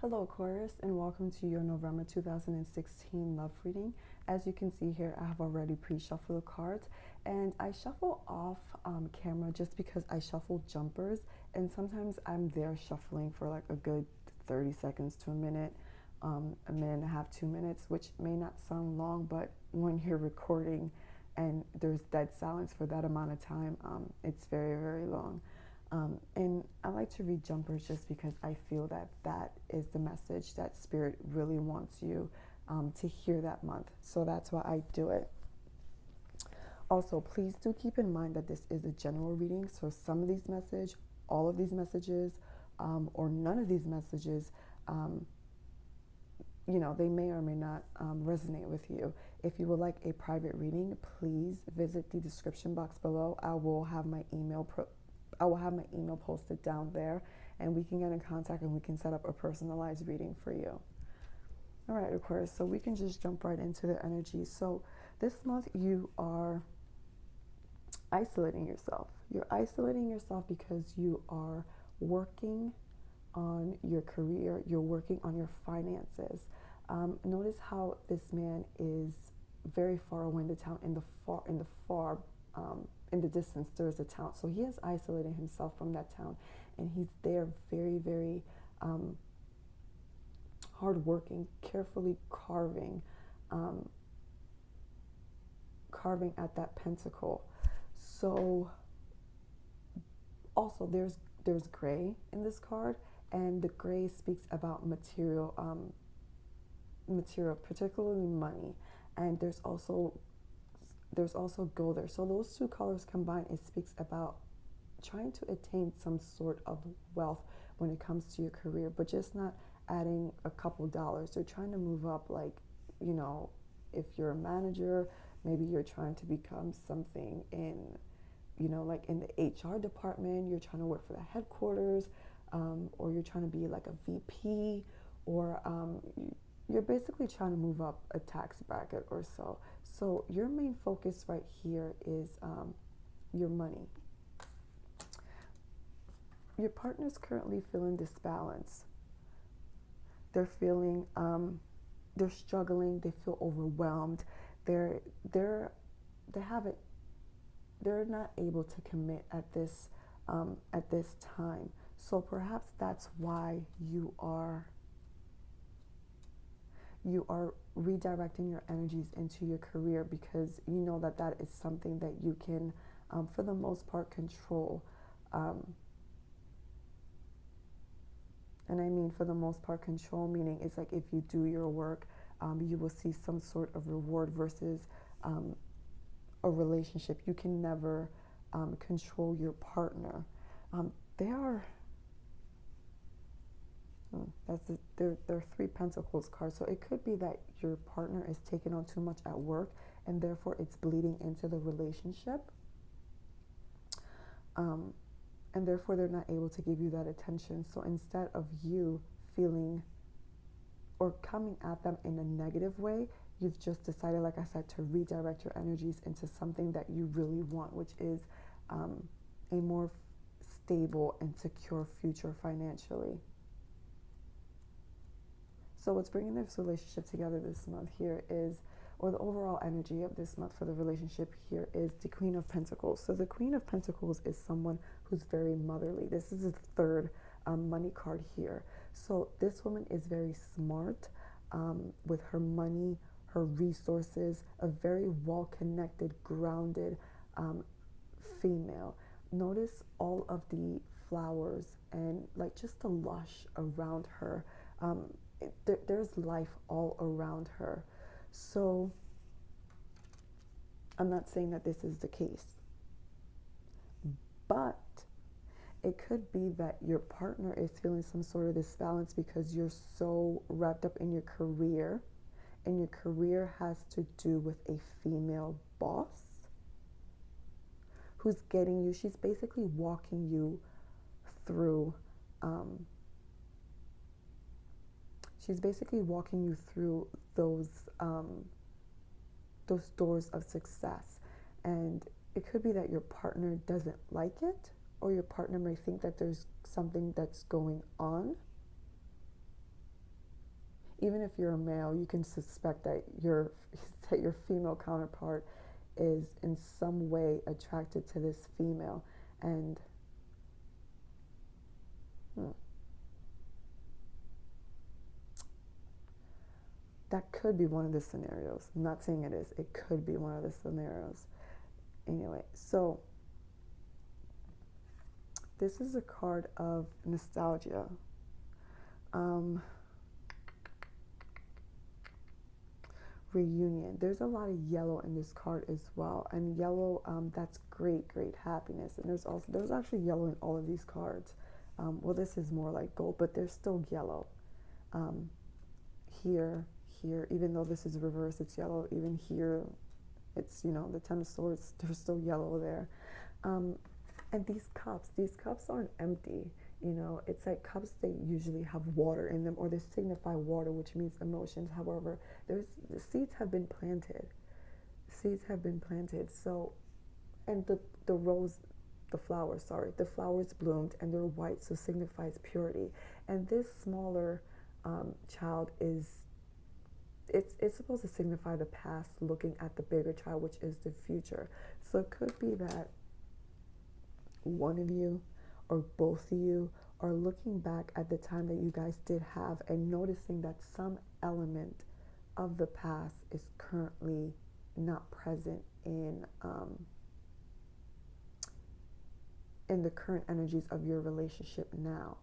Hello Aquarius, and welcome to your November 2016 love reading. As you can see here, I have already pre-shuffled the cards, and I shuffle off camera just because I shuffle jumpers, and sometimes I'm there shuffling for like a good 30 seconds to a minute and a half, 2 minutes, which may not sound long, but when you're recording and there's dead silence for that amount of time, it's very, very long. And I like to read jumpers just because I feel that that is the message that Spirit really wants you to hear that month. So that's why I do it. Also, please do keep in mind that this is a general reading. So some of these messages, all of these messages, or none of these messages, they may or may not resonate with you. If you would like a private reading, please visit the description box below. I will have my email posted down there, and we can get in contact and we can set up a personalized reading for you. All right, Aquarius, so we can just jump right into the energy. So this month you are isolating yourself. You're isolating yourself because you are working on your career. You're working on your finances. Notice how this man is very far away in the town. In the distance, there's a town. So he is isolating himself from that town, and he's there very, very hardworking, carefully carving at that pentacle. So also there's gray in this card, and the gray speaks about material, particularly money, and there's also gold there. So those two colors combined, it speaks about trying to attain some sort of wealth when it comes to your career, but just not adding a couple dollars. They're trying to move up, like, if you're a manager, maybe you're trying to become something in, like in the HR department, you're trying to work for the headquarters, or you're trying to be like a VP, or you're basically trying to move up a tax bracket or so. So your main focus right here is your money. Your partner's currently feeling disbalance. They're feeling, they're struggling. They feel overwhelmed. They're not able to commit at this time. So perhaps that's why you are redirecting your energies into your career, because you know that is something that you can, for the most part, control. And I mean, for the most part, control, meaning it's like if you do your work, you will see some sort of reward, versus a relationship. You can never control your partner. They're three pentacles cards. So it could be that your partner is taking on too much at work, and therefore it's bleeding into the relationship. And therefore they're not able to give you that attention. So instead of you feeling or coming at them in a negative way, you've just decided, like I said, to redirect your energies into something that you really want, which is a more stable and secure future financially. So what's bringing this relationship together this month here is, or the overall energy of this month for the relationship here, is the Queen of Pentacles. So the Queen of Pentacles is someone who's very motherly. This is the third money card here. So this woman is very smart with her money, her resources, a very well-connected, grounded female. Notice all of the flowers and like just the lush around her. There's life all around her. So I'm not saying that this is the case, but it could be that your partner is feeling some sort of disbalance because you're so wrapped up in your career, and your career has to do with a female boss who's getting you. She's basically walking you through those doors of success. And it could be that your partner doesn't like it, or your partner may think that there's something that's going on. even if you're a male, you can suspect that your that your female counterpart is in some way attracted to this female. And that could be one of the scenarios. I'm not saying it is. It could be one of the scenarios. Anyway, so this is a card of nostalgia. Reunion. There's a lot of yellow in this card as well, and yellow, that's great happiness. And there's actually yellow in all of these cards. Well, this is more like gold, but there's still yellow. Here, even though this is reversed, it's yellow. Even here, it's, the Ten of Swords, there's still yellow there. And these cups aren't empty. It's like cups, they usually have water in them, or they signify water, which means emotions. However, the seeds have been planted. So, and the flowers bloomed, and they're white, so signifies purity. And this smaller child it's supposed to signify the past, looking at the bigger child, which is the future. So it could be that one of you or both of you are looking back at the time that you guys did have and noticing that some element of the past is currently not present in the current energies of your relationship now.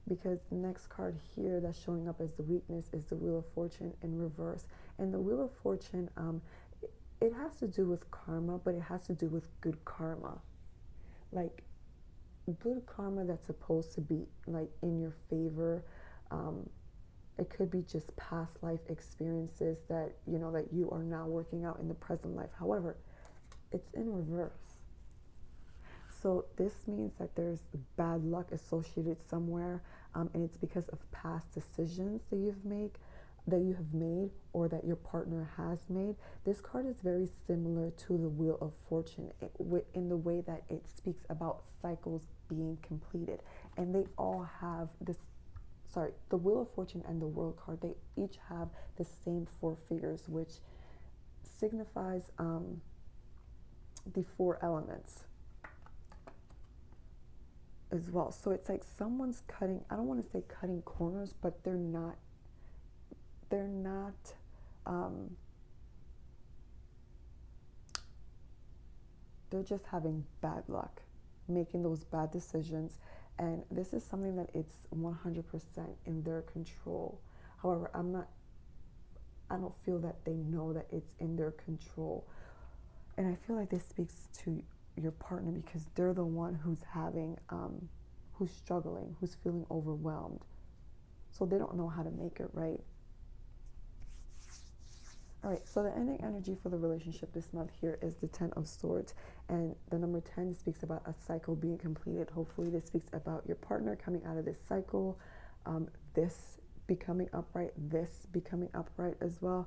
Because the next card here that's showing up as the weakness is the Wheel of Fortune in reverse. And the Wheel of Fortune, it has to do with karma, but it has to do with good karma. Like, good karma that's supposed to be, like, in your favor. It could be just past life experiences that, that you are now working out in the present life. However, it's in reverse. So this means that there's bad luck associated somewhere, and it's because of past decisions that you have made, or that your partner has made. This card is very similar to the Wheel of Fortune in the way that it speaks about cycles being completed, and they all have this. Sorry, the Wheel of Fortune and the World card, they each have the same 4 figures, which signifies the 4 elements as well. So it's like someone's cutting, I don't want to say cutting corners, but they're not they're just having bad luck, making those bad decisions. And this is something that it's 100% in their control. However, I don't feel that they know that it's in their control. And I feel like this speaks to your partner, because they're the one who's who's struggling, who's feeling overwhelmed. So they don't know how to make it right. All right, so the ending energy for the relationship this month here is the 10 of Swords, and the number 10 speaks about a cycle being completed. Hopefully this speaks about your partner coming out of this cycle, this becoming upright as well.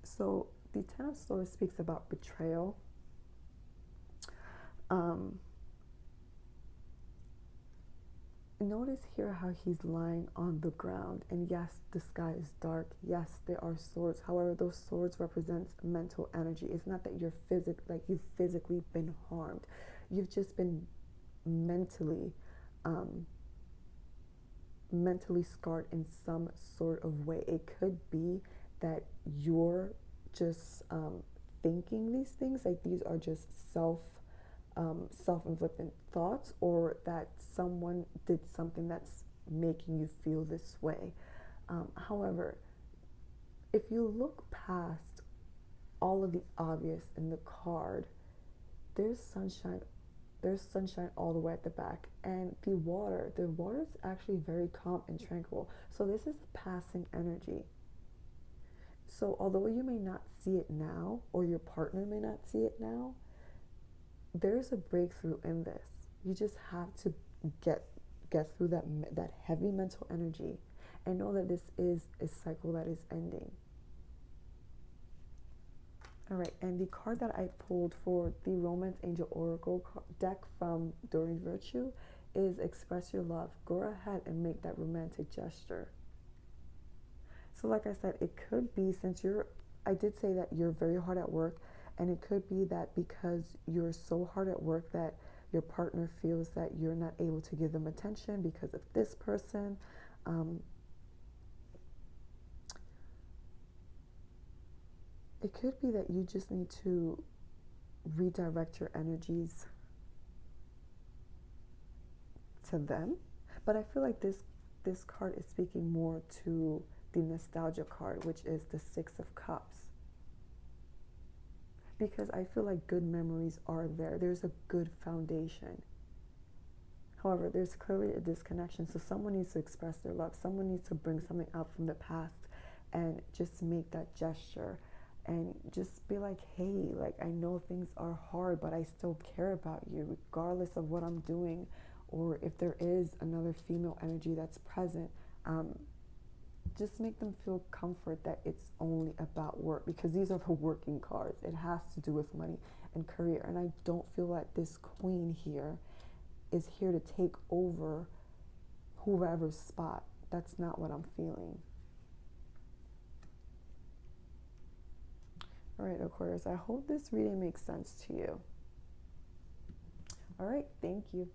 So the 10 of Swords speaks about betrayal. Notice here how he's lying on the ground, and yes, the sky is dark. Yes, there are swords. However, those swords represents mental energy. It's not that you've physically been harmed. You've just been mentally scarred in some sort of way. It could be that you're just thinking these things, like these are just self-inflicted thoughts, or that someone did something that's making you feel this way. However, if you look past all of the obvious in the card, there's sunshine all the way at the back, and the water is actually very calm and tranquil. So this is passing energy. So although you may not see it now, or your partner may not see it now, there's a breakthrough in this. You just have to get through that heavy mental energy and know that this is a cycle that is ending. All right, and the card that I pulled for the Romance Angel Oracle deck from During Virtue is express your love. Go ahead and make that romantic gesture. So like I said, it could be, since I did say that you're very hard at work, and it could be that because you're so hard at work that your partner feels that you're not able to give them attention because of this person. It could be that you just need to redirect your energies to them. But I feel like this card is speaking more to the nostalgia card, which is the Six of Cups. Because I feel like good memories are there. There's a good foundation. However, there's clearly a disconnection. So someone needs to express their love. Someone needs to bring something up from the past and just make that gesture. And just be like, hey, like, I know things are hard, but I still care about you, regardless of what I'm doing, or if there is another female energy that's present. Just make them feel comfort that it's only about work, because these are the working cards. It has to do with money and career. And I don't feel that this queen here is here to take over whoever's spot. That's not what I'm feeling. All right, Aquarius, I hope this reading makes sense to you. All right, thank you.